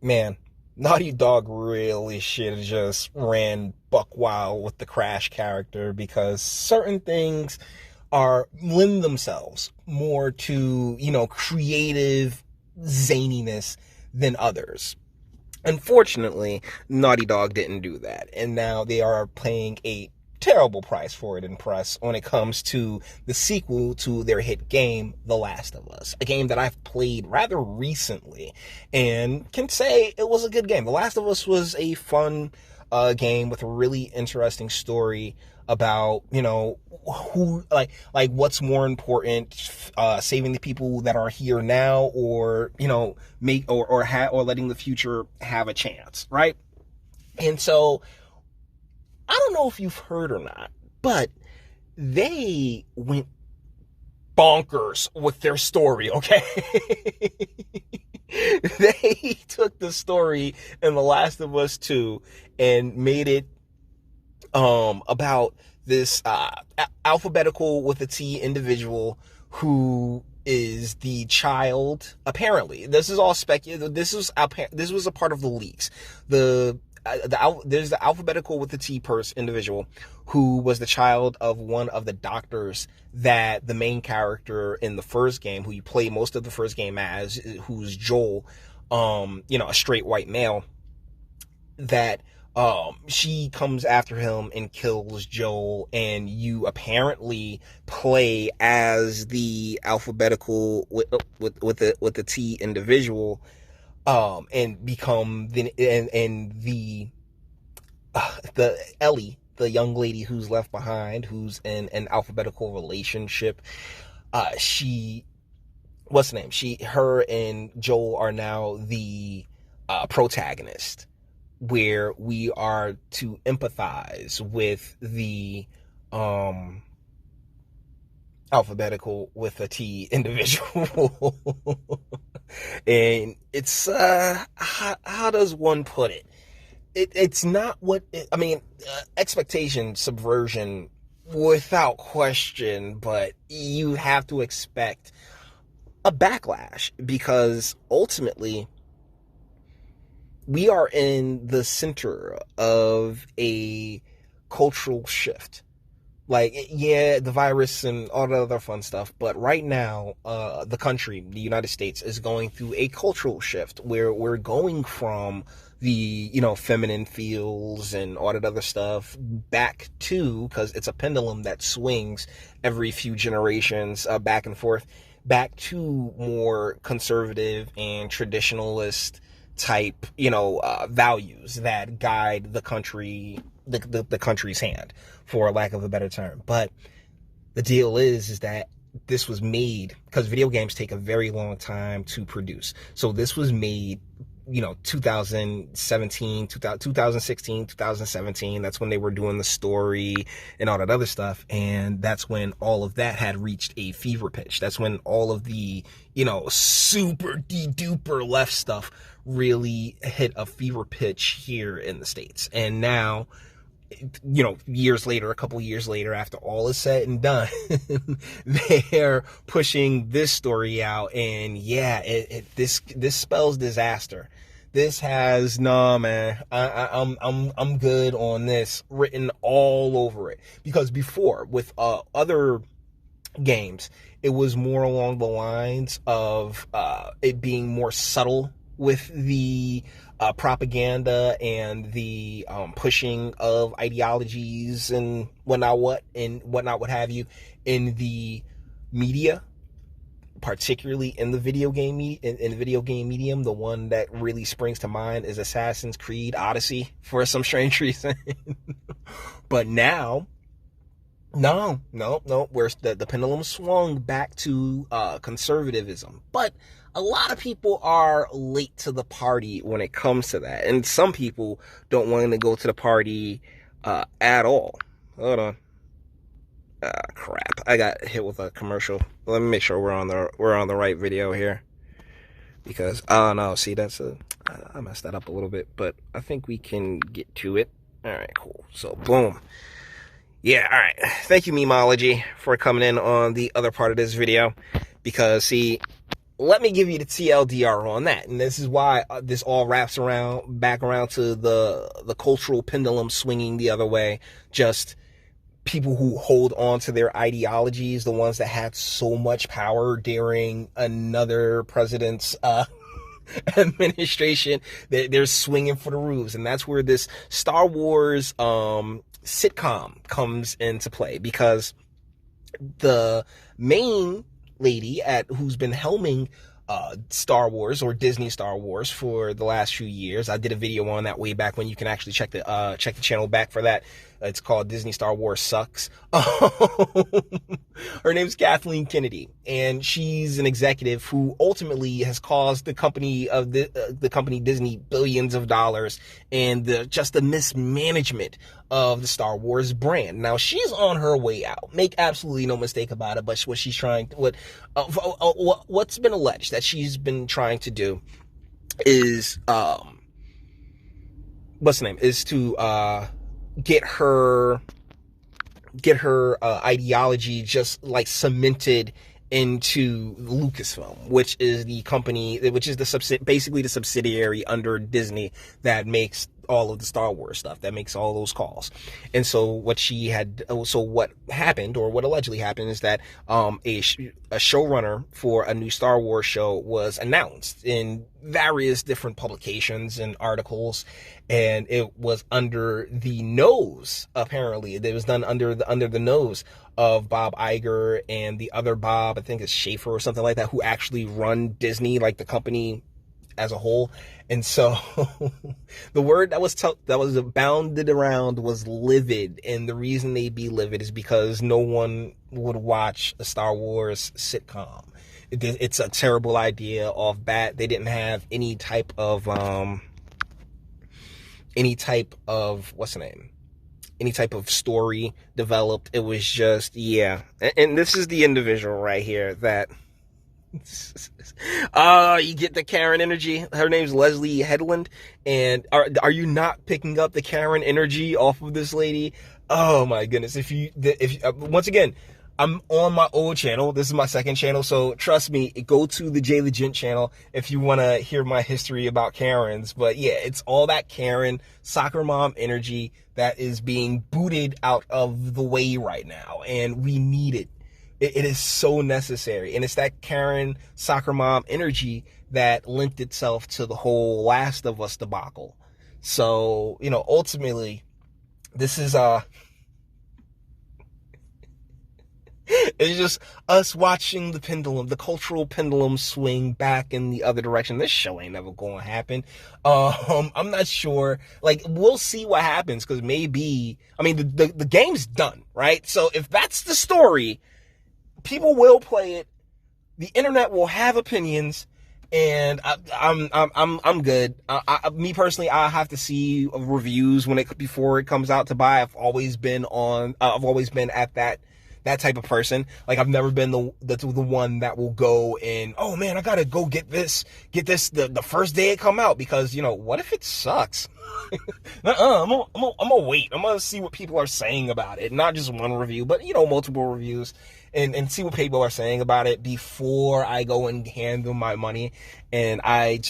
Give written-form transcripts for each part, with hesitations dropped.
Man, Naughty Dog really should have just ran buck wild with the Crash character, because certain things are lend themselves more to, creative zaniness than others. Unfortunately, Naughty Dog didn't do that, and now they are paying a terrible price for it in press when it comes to the sequel to their hit game, The Last of Us, a game that I've played rather recently and can say it was a good game. The Last of Us was a fun game with a really interesting story about, who, like what's more important, saving the people that are here now, or make or letting the future have a chance, right? And so I don't know if you've heard or not, but they went bonkers with their story, okay? They took the story in The Last of Us 2 and made it about this alphabetical with a T individual who is the child. Apparently, this is all speculative. This was a part of the leaks. There's the alphabetical with the T person individual who was the child of one of the doctors that the main character in the first game, who you play most of the first game as, who's Joel, a straight white male, that she comes after him and kills Joel, and you apparently play as the alphabetical with the T individual, and become the Ellie, the young lady who's left behind, who's in an alphabetical relationship. She What's the name? Her and Joel are now the protagonist, where we are to empathize with the alphabetical with a T individual. And it's how does one put it? It's not what I mean. Expectation subversion without question, but you have to expect a backlash, because ultimately we are in the center of a cultural shift. Like, yeah, the virus and all the other fun stuff, but right now, the United States, is going through a cultural shift where we're going from the, feminine feels and all that other stuff back to, because it's a pendulum that swings every few generations, back and forth, back to more conservative and traditionalist type, values that guide the country, the country's hand, for lack of a better term. But the deal is that this was made, because video games take a very long time to produce. So this was made, 2017, 2016, 2017. That's when they were doing the story and all that other stuff. And that's when all of that had reached a fever pitch. That's when all of the, super de-duper left stuff really hit a fever pitch here in the States. And now, years later, a couple years later, after all is said and done, they're pushing this story out, and yeah, this spells disaster. This has, nah, man, I'm good on this written all over it. Because before, with other games, it was more along the lines of it being more subtle with the propaganda and the pushing of ideologies and whatnot, what have you, in the media, particularly in the video game in the video game medium. The one that really springs to mind is Assassin's Creed Odyssey, for some strange reason. But now, no, where the pendulum swung back to conservatism. But a lot of people are late to the party when it comes to that, and some people don't want to go to the party at all. Hold on. Crap! I got hit with a commercial. Let me make sure we're on the right video here, because oh no, see, I messed that up a little bit, but I think we can get to it. All right, cool. So boom. Yeah, all right. Thank you, Memology, for coming in on the other part of this video, because see, let me give you the TLDR on that. And this is why this all wraps back around to the cultural pendulum swinging the other way. Just people who hold on to their ideologies, the ones that had so much power during another president's administration, they're swinging for the roofs. And that's where this Star Wars sitcom comes into play, because the main lady who's been helming Star Wars, or Disney Star Wars, for the last few years. I did a video on that way back when. You can actually check the channel back for that. It's called Disney Star Wars Sucks. Her name's Kathleen Kennedy, and she's an executive who ultimately has caused the company Disney billions of dollars, and just the mismanagement of the Star Wars brand. Now, she's on her way out. Make absolutely no mistake about it. But what she's what's been alleged that she's been trying to do is what's the name? Is to get her ideology just like cemented into Lucasfilm, which is the company, which is basically the subsidiary under Disney that makes all of the Star Wars stuff, that makes all those calls. And so what happened, or what allegedly happened, is that a showrunner for a new Star Wars show was announced in various different publications and articles, and it was under the nose, apparently. It was done under the nose of Bob Iger and the other Bob, I think it's Schaefer or something like that, who actually run Disney, like the company as a whole. And so the word that was bounded around was livid. And the reason they'd be livid is because no one would watch a Star Wars sitcom. It's a terrible idea off bat. They didn't have any type of any type of story developed. It was just, yeah. And this is the individual right here that you get the Karen energy. Her name's Leslie Headland. And are you not picking up the Karen energy off of this lady? Oh my goodness. Once again, I'm on my old channel. This is my second channel. So trust me, go to the Jay Legent channel if you want to hear my history about Karens. But yeah, it's all that Karen soccer mom energy that is being booted out of the way right now. And we need it. It is so necessary. And it's that Karen soccer mom energy that linked itself to the whole Last of Us debacle. So, ultimately, this is it's just us watching the pendulum, the cultural pendulum, swing back in the other direction. This show ain't never going to happen. I'm not sure. Like, we'll see what happens, because maybe, the game's done, right? So if that's the story, people will play it. The internet will have opinions, and I'm good. Me personally, I have to see reviews before it comes out to buy. I've always been at that type of person. Like, I've never been the one that will go and, oh man, I gotta go get this the first day it come out, because what if it sucks? I'm gonna wait. I'm gonna see what people are saying about it, not just one review, but multiple reviews, and see what people are saying about it before I go and hand them my money. And I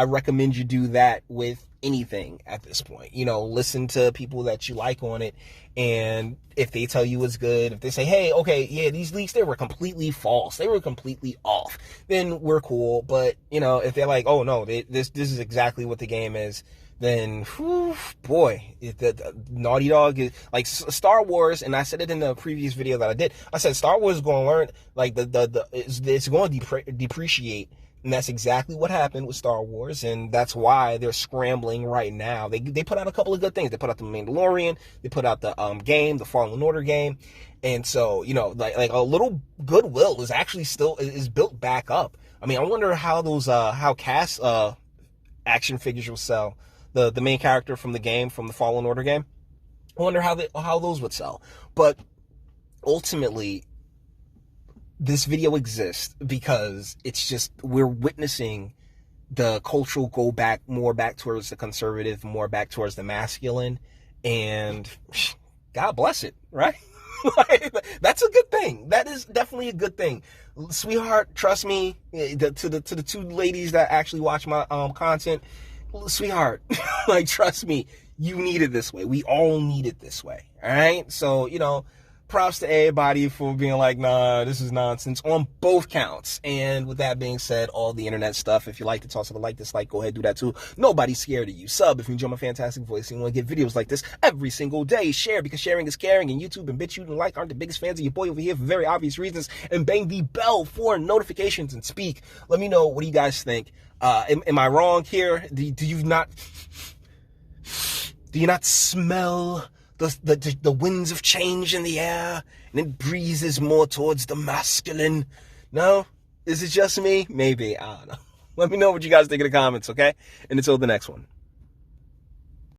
recommend you do that with anything at this point. Listen to people that you like on it, and if they tell you it's good, if they say, hey, okay, yeah, these leaks, they were completely false, they were completely off, then we're cool. But if they're like, oh no, this is exactly what the game is, then boy, the Naughty Dog is like Star Wars. And I said it in the previous video that I did. I said Star Wars is going to learn, like it's going to depreciate. And that's exactly what happened with Star Wars, and that's why they're scrambling right now. They put out a couple of good things. They put out the Mandalorian, they put out the game, the Fallen Order game, and so like a little goodwill is actually still is built back up. I wonder how those how Cass action figures will sell. The main character from the game, from the Fallen Order game. I wonder how those would sell. But ultimately, this video exists because it's just, we're witnessing the cultural go more back towards the conservative, more back towards the masculine, and God bless it, right? Like, that's a good thing. That is definitely a good thing. Sweetheart, trust me, to the two ladies that actually watch my content, sweetheart, like, trust me, you need it this way. We all need it this way. All right. So, props to everybody for being like, nah, this is nonsense on both counts. And with that being said, all the internet stuff, if you like to toss it a like, dislike, go ahead, do that too. Nobody's scared of you. Sub if you enjoy my fantastic voice and you want to get videos like this every single day. Share because sharing is caring, and YouTube and BitChute and like aren't the biggest fans of your boy over here for very obvious reasons. And bang the bell for notifications and speak. Let me know, what do you guys think? Am I wrong here? Do you not smell the winds of change in the air, and it breezes more towards the masculine? No? Is it just me? Maybe. I don't know. Let me know what you guys think in the comments, okay? And until the next one.